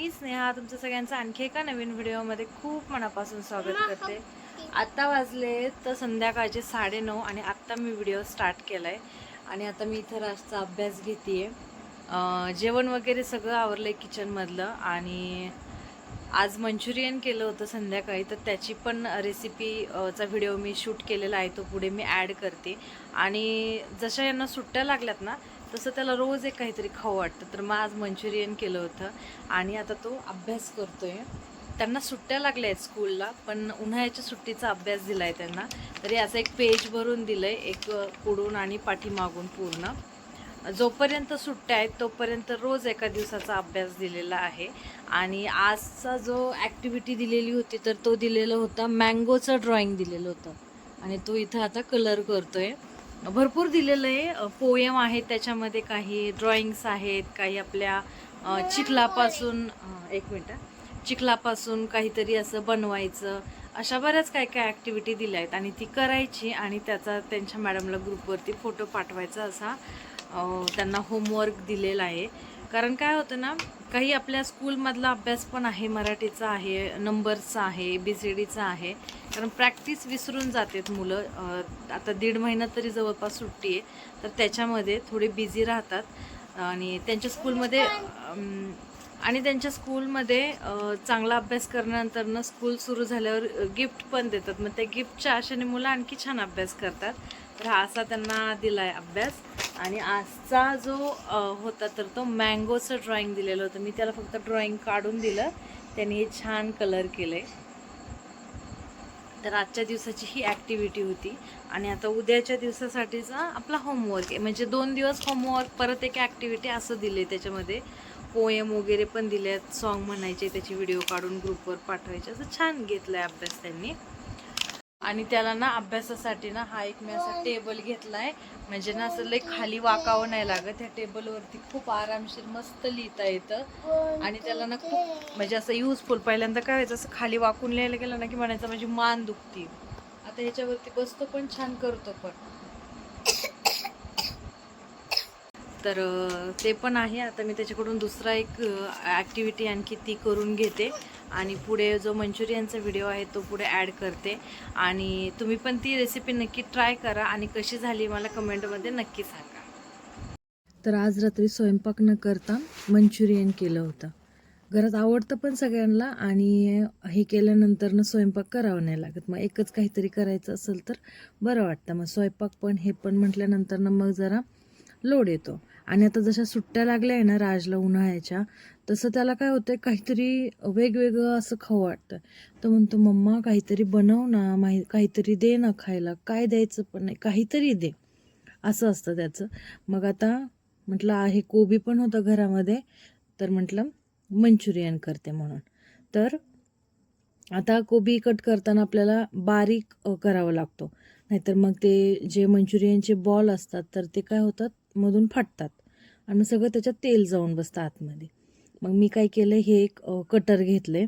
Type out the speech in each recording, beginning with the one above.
मी स्नेहा तुमचं सगळ्यांचं आणखी एका नवीन व्हिडिओमध्ये खूप मनापासून स्वागत करते। आता वाजले तर संध्याकाळचे 9:30 आणि आत्ता मी व्हिडिओ स्टार्ट केला आहे आणि आता मी इथं राजचा अभ्यास घेते आहे। जेवण वगैरे सगळं आवरलं आहे किचनमधलं आणि आज मंचुरियन केलं होतं संध्याकाळी, तर त्याची पण रेसिपीचा व्हिडिओ मी शूट केलेला आहे, तो पुढे मी ॲड करते। आणि जशा यांना सुट्ट्या लागल्यात ना तसं त्याला रोज एक काहीतरी खाऊ वाटतं, तर मग आज मंचुरियन केलं होतं आणि आता तो अभ्यास करतोय। त्यांना सुट्ट्या लागल्या आहेत स्कूलला, पण उन्हाळ्याच्या सुट्टीचा अभ्यास दिला आहे त्यांना, तरी असं एक पेज भरून दिलं आहे, एक पुढून आणि पाठीमागून पूर्ण। जोपर्यंत सुट्ट्या आहेत तोपर्यंत रोज एका दिवसाचा अभ्यास दिलेला आहे। आणि आजचा जो ॲक्टिव्हिटी दिलेली होती तर तो दिलेला होता मँगोचं ड्रॉइंग दिलेलं होतं आणि तो इथं आता कलर करतोय। भरपूर दिलेलं आहे, पोएम आहेत त्याच्यामध्ये, काही ड्रॉइंग्स आहेत, काही आपल्या चिखलापासून एक मिनटं चिखलापासून काहीतरी असं बनवायचं, अशा बऱ्याच काय काय ॲक्टिव्हिटी दिल्या आहेत आणि ती करायची आणि त्याचा त्यांच्या मॅडमला ग्रुपवरती फोटो पाठवायचा असा त्यांना होमवर्क दिलेला आहे। कारण काय होतं ना, काही आपल्या स्कूलमधला अभ्यास पण आहे, मराठीचा आहे, नंबर्सचा आहे, BCDचा आहे, कारण प्रॅक्टिस विसरून जातात मुलं। आता 1.5 महिना तरी जवळपास सुट्टी आहे, तर त्याच्यामध्ये थोडे बिझी राहतात आणि त्यांच्या स्कूलमध्ये चांगला अभ्यास करण्यानंतर स्कूल सुरू झाल्यावर गिफ्ट पण देतात, मग त्या गिफ्टच्या आशेने मुलं आणखी छान अभ्यास करतात। तर हा असा त्यांना दिला आहे अभ्यास। आणि आजचा जो होता तर तो मँगोचं ड्रॉइंग दिलेलं होतं, मी त्याला फक्त ड्रॉइंग काढून दिलं, त्याने हे छान कलर केले। तर आजच्या दिवसाची ही ॲक्टिव्हिटी होती आणि आता उद्याच्या दिवसासाठीचा आपला होमवर्क आहे, म्हणजे 2 दिवस होमवर्क परत एक ॲक्टिव्हिटी असं दिले। त्याच्यामध्ये पोएम वगैरे पण दिले आहेत, सॉन्ग म्हणायचे, त्याची व्हिडिओ काढून ग्रुपवर पाठवायचे, असं छान घेतलं आहे अभ्यास त्यांनी। आणि त्याला ना अभ्यासासाठी ना हा एक मी असा टेबल घेतला आहे, म्हणजे ना असं लई खाली वाकावं नाही लागत, त्या टेबलवरती खूप आरामशीर मस्त लिहिता येतं आणि त्याला ना खूप म्हणजे असं युजफुल। पहिल्यांदा काय व्हायचं, असं खाली वाकून लिहायला गेलं ना की म्हणायचं माझी मान दुखती, आता ह्याच्यावरती बसतो पण छान करतो पण। तर ते पण आहे। आता मी त्याच्याकडून दुसरा एक ॲक्टिव्हिटी आणखी ती करून घेते आणि पुढे जो मंचुरियनचा व्हिडिओ आहे तो पुढे ॲड करते आणि तुम्ही पण ती रेसिपी नक्की ट्राय करा आणि कशी झाली मला कमेंटमध्ये नक्की सांगा। तर आज रात्री स्वयंपाक न करता मंचुरियन केलं होतं। घरात आवडतं पण सगळ्यांना आणि हे केल्यानंतर ना स्वयंपाक करावं नाही लागत, मग एकच काहीतरी करायचं असेल तर बरं वाटतं। मग स्वयंपाक पण हे पण म्हटल्यानंतर ना मग जरा लोड येतो। आणि आता जशा सुट्ट्या लागल्या आहे ना राजला उन्हाळ्याच्या, तसं त्याला काय होतं, काहीतरी वेगवेगळं असं खाऊ वाटतं। तो म्हणतो मम्मा काहीतरी बनव ना, काहीतरी दे ना खायला, काय द्यायचं पण नाही, काहीतरी दे, असं असतं त्याचं। मग आता म्हटलं आहे कोबी पण होतं घरामध्ये, तर म्हटलं मंचुरियन करते म्हणून। तर आता कोबी कट करताना आपल्याला बारीक करावं लागतो, नाहीतर मग ते जे मंचुरियनचे बॉल असतात तर ते काय होतात, मधून फाटतात आणि सगळं त्याच्यात तेल जाऊन बसतं आतमध्ये। मग मी काय केलं, हे एक कटर घेतले।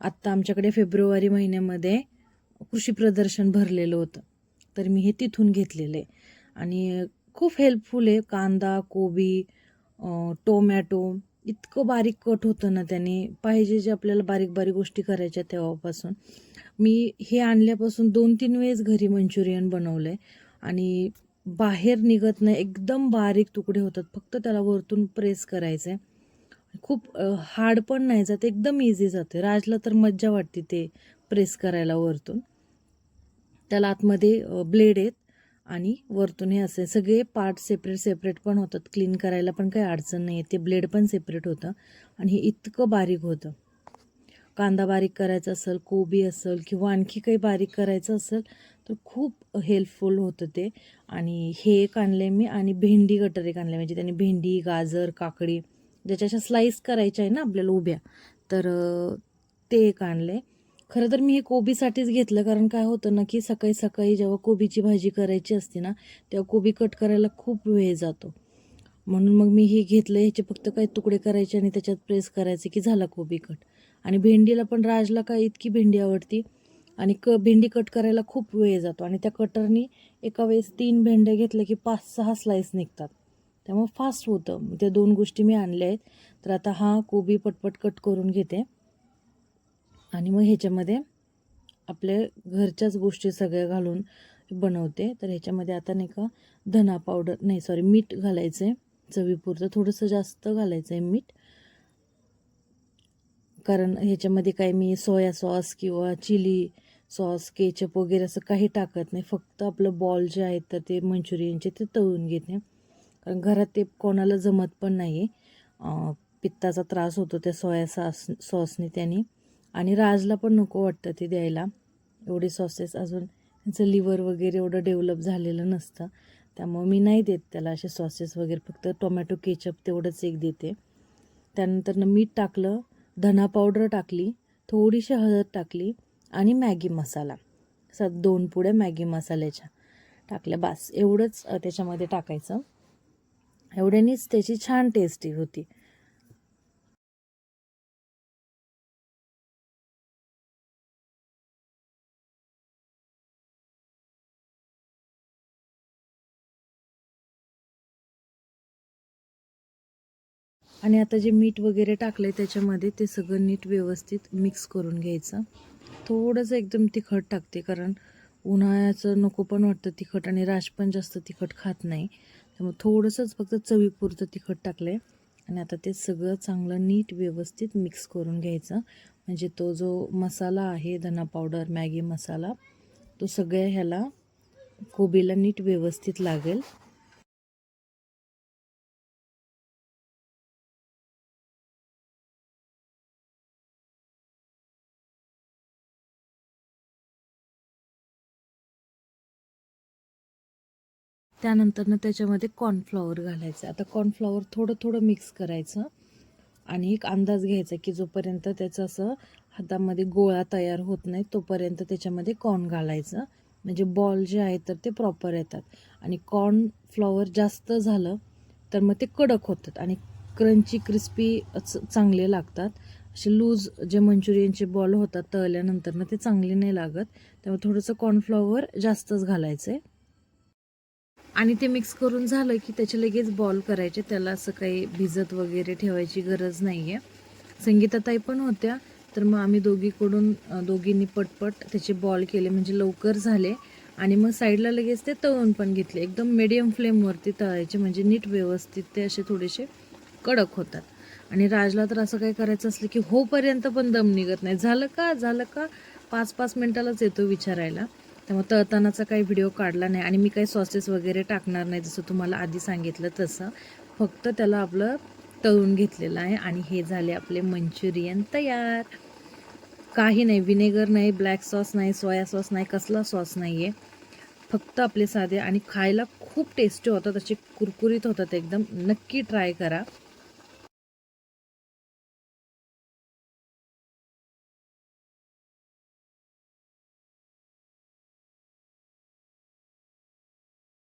आत्ता आमच्याकडे फेब्रुवारी महिन्यामध्ये कृषी प्रदर्शन भरलेलं होतं, तर मी हे तिथून घेतलेलं आहे आणि खूप हेल्पफुल आहे। कांदा, कोबी, टोमॅटो इतकं बारीक कट होतं ना त्याने, पाहिजे जे आपल्याला बारीक बारीक गोष्टी करायच्या तेव्हापासून। मी हे आणल्यापासून 2-3 वेळेस घरी मंचुरियन बनवलं आहे आणि बाहेर निघत नाही, एकदम बारीक तुकडे होतात, फक्त त्याला वरतून प्रेस करायचं आहे। खूप हार्ड पण नाही जात, एकदम इझी जाते। राजला तर मज्जा वाटते ते प्रेस करायला वरतून। त्याला आतमध्ये ब्लेड आहेत आणि वरतून हे असे सगळे पार्ट सेपरेट पण होतात, क्लीन करायला पण काही अडचण नाही आहे, ते ब्लेड पण सेपरेट होतं आणि हे इतकं बारीक होतं। कांदा बारीक करायचा असेल, कोबी असेल किंवा आणखी काही बारीक करायचं असेल तर खूप हेल्पफुल होतं ते। आणि हे एक आणले मी आणि भेंडी कटर एक आणले, म्हणजे त्यांनी भेंडी, गाजर, काकडी ज्याच्या स्लाईस करायच्या आहे ना आपल्याला उभ्या, तर ते एक आणले। खरं तर मी हे कोबीसाठीच घेतलं, कारण काय होतं ना की सकाळी सकाळी जेव्हा कोबीची भाजी करायची असते ना तेव्हा कोबी कट करायला खूप वेळ जातो, म्हणून मग मी हे घेतलं। ह्याचे फक्त काही तुकडे करायचे आणि त्याच्यात प्रेस करायचे की झाला कोबी कट। आणि भेंडीला पण राजला काय इतकी भेंडी आवडती आणि भेंडी कट करायला खूप वेळ जातो आणि त्या कटरनी एका वेळेस 3 भेंड्या घेतल्या की 5-6 स्लाईस निघतात, त्यामुळे फास्ट होतं. त्या 2 गोष्टी मी आणल्या आहेत. तर आता हा कोबी पटपट कट करून घेते आणि मग ह्याच्यामध्ये आपल्या घरच्याच गोष्टी सगळ्या घालून बनवते. तर ह्याच्यामध्ये आता नाही का धना पावडर नाही सॉरी मीठ घालायचं आहे चवीपुरतं, थोडंसं जास्त घालायचं आहे मीठ, कारण ह्याच्यामध्ये काही मी सोया सॉस किंवा चिली सॉस केचप वगैरे असं काही टाकत नाही. फक्त आपलं बॉल जे आहेत तर ते मंचुरियनचे ते तळून घेते, कारण घरात ते कोणाला जमत पण नाही. पित्ताचा त्रास होतो त्या सोया सॉसने त्याने, आणि राजला पण नको वाटतं ते द्यायला. एवढे सॉसेस अजून त्यांचं लिव्हर वगैरे एवढं डेव्हलप झालेलं नसतं, त्यामुळे मी नाही देत त्याला असे सॉसेस वगैरे. फक्त टोमॅटो केचप तेवढंच एक देते. त्यानंतर मीठ टाकलं, धना पावडर टाकली, थोडीशी हळद टाकली आणि मॅगी मसाला 2 पुड्या मॅगी मसाल्याच्या टाकल्या. बास एवढंच त्याच्यामध्ये टाकायचं. एवढ्यानेच त्याची छान टेस्टी होती. आणि आता जे मीठ वगैरे टाकलं आहे त्याच्यामध्ये ते सगळं नीट व्यवस्थित मिक्स करून घ्यायचं. थोडंसं एकदम तिखट टाकते, कारण उन्हाळ्याचं नको पण वाटतं तिखट, आणि राज पण जास्त तिखट खात नाही, त्यामुळे थोडंसंच फक्त चवीपुरतं तिखट टाकलं आहे. आणि आता ते सगळं चांगलं नीट व्यवस्थित मिक्स करून घ्यायचं, म्हणजे तो जो मसाला आहे धना पावडर मॅगी मसाला तो सगळ्या ह्याला कोबीला नीट व्यवस्थित लागेल. त्यानंतर त्याच्यामध्ये कॉर्नफ्लॉवर घालायचं. आता कॉर्नफ्लॉवर थोडं थोडं मिक्स करायचं आणि एक अंदाज घ्यायचा की जोपर्यंत त्याचं असं हातामध्ये गोळा तयार होत नाही तोपर्यंत त्याच्यामध्ये कॉर्न घालायचं, म्हणजे बॉल जे आहेत तर ते प्रॉपर येतात. आणि कॉर्नफ्लॉवर जास्त झालं तर मग ते कडक होतात आणि क्रंची क्रिस्पी चांगले लागतात. असे लूज जे मंचुरियनचे बॉल होतात तळल्यानंतर ना ते चांगले नाही लागत, त्यामुळे थोडंसं कॉर्नफ्लॉवर जास्तच घालायचं आहे. आणि ते मिक्स करून झालं की त्याचे लगेच बॉल करायचे, त्याला असं काही भिजत वगैरे ठेवायची गरज नाही आहे. संगीताताई पण होत्या, तर मग आम्ही दोघींनी पटपट त्याचे बॉल केले, म्हणजे लवकर झाले. आणि मग साईडला लगेच ते तळून पण घेतले. एकदम मिडियम फ्लेमवरती तळायचे, म्हणजे नीट व्यवस्थित ते असे थोडेसे कडक होतात. आणि राजला तर असं काही करायचं असलं की होपर्यंत पण दम निघत नाही, झालं का 5-5 मिनटालाच येतो विचारायला. त्यामुळे तळतानाचा काही व्हिडिओ काढला नाही, आणि मी काही सॉसेस वगैरे टाकणार नाही जसं तुम्हाला आधी सांगितलं तसं. फक्त त्याला आपलं तळून घेतलेलं आहे. आणि हे झाले आपले मंचुरियन तयार. काही नाही, विनेगर नाही, ब्लॅक सॉस नाही, सोया सॉस नाही, कसला सॉस नाही आहे, फक्त आपले साधे, आणि खायला खूप टेस्टी होतात, असे कुरकुरीत होतात एकदम. नक्की ट्राय करा.